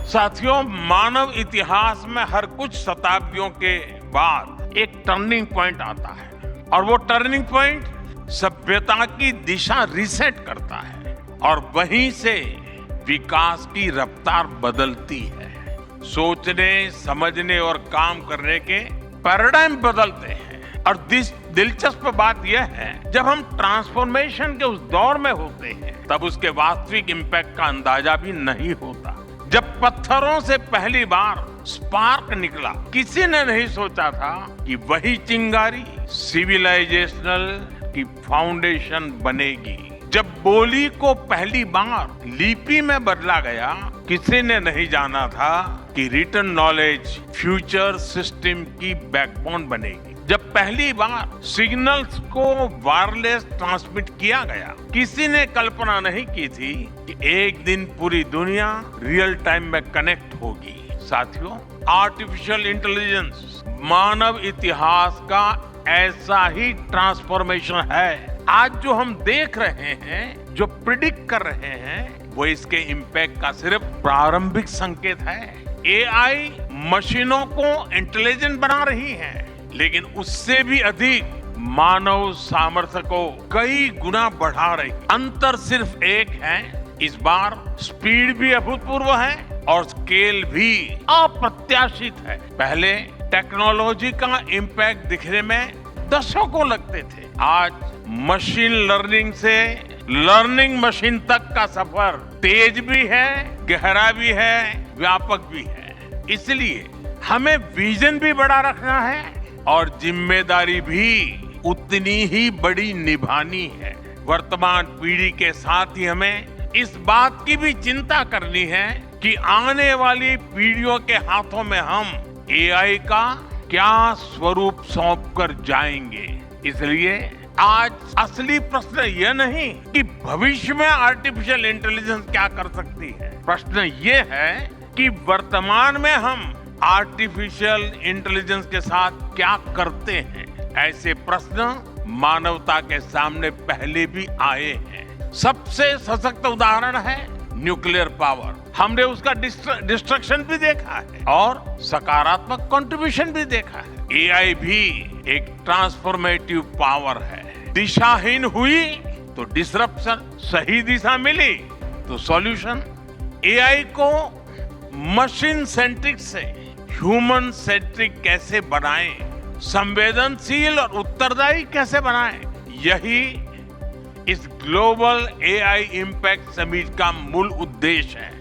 साथियों, मानव इतिहास में हर कुछ शताब्दियों के बाद एक टर्निंग पॉइंट आता है और वो टर्निंग पॉइंट सभ्यता की दिशा रीसेट करता है और वहीं से विकास की रफ्तार बदलती है। सोचने, समझने और काम करने के पैराडाइम बदलते हैं और दिलचस्प बात यह है, जब हम ट्रांसफॉर्मेशन के उस दौर में होते हैं तब उसके वास्तविक इम्पैक्ट का अंदाजा भी नहीं होता। जब पत्थरों से पहली बार स्पार्क निकला, किसी ने नहीं सोचा था कि वही चिंगारी सिविलाइजेशनल की फाउंडेशन बनेगी। जब बोली को पहली बार लिपि में बदला गया, किसी ने नहीं जाना था कि रिटन नॉलेज फ्यूचर सिस्टम की बैकबोन बनेगी। जब पहली बार सिग्नल्स को वायरलेस ट्रांसमिट किया गया, किसी ने कल्पना नहीं की थी कि एक दिन पूरी दुनिया रियल टाइम में कनेक्ट होगी। साथियों, आर्टिफिशियल इंटेलिजेंस मानव इतिहास का ऐसा ही ट्रांसफॉर्मेशन है। आज जो हम देख रहे हैं, जो प्रिडिक्ट कर रहे हैं, वो इसके इम्पैक्ट का सिर्फ प्रारंभिक संकेत है। एआई मशीनों को इंटेलिजेंट बना रही है, लेकिन उससे भी अधिक मानव सामर्थ्य को कई गुना बढ़ा रही। अंतर सिर्फ एक है, इस बार स्पीड भी अभूतपूर्व है और स्केल भी अप्रत्याशित है। पहले टेक्नोलॉजी का इम्पैक्ट दिखने में दशकों लगते थे। आज मशीन लर्निंग से लर्निंग मशीन तक का सफर तेज भी है, गहरा भी है, व्यापक भी है। इसलिए हमें विजन भी बड़ा रखना है और जिम्मेदारी भी उतनी ही बड़ी निभानी है। वर्तमान पीढ़ी के साथ ही हमें इस बात की भी चिंता करनी है कि आने वाली पीढ़ियों के हाथों में हम एआई का क्या स्वरूप सौंप कर जाएंगे। इसलिए आज असली प्रश्न यह नहीं कि भविष्य में आर्टिफिशियल इंटेलिजेंस क्या कर सकती है। प्रश्न ये है कि वर्तमान में हम आर्टिफिशियल इंटेलिजेंस के साथ क्या करते हैं। ऐसे प्रश्न मानवता के सामने पहले भी आए हैं। सबसे सशक्त उदाहरण है न्यूक्लियर पावर। हमने उसका डिस्ट्रक्शन भी देखा है और सकारात्मक कंट्रीब्यूशन भी देखा है। एआई भी एक ट्रांसफॉर्मेटिव पावर है। दिशाहीन हुई तो डिसरप्शन, सही दिशा मिली तो सॉल्यूशन। एआई को मशीन सेंट्रिक से ह्यूमन सेंट्रिक कैसे बनाएं, संवेदनशील और उत्तरदायी कैसे बनाएं, यही इस ग्लोबल एआई इम्पैक्ट समिट का मूल उद्देश्य है।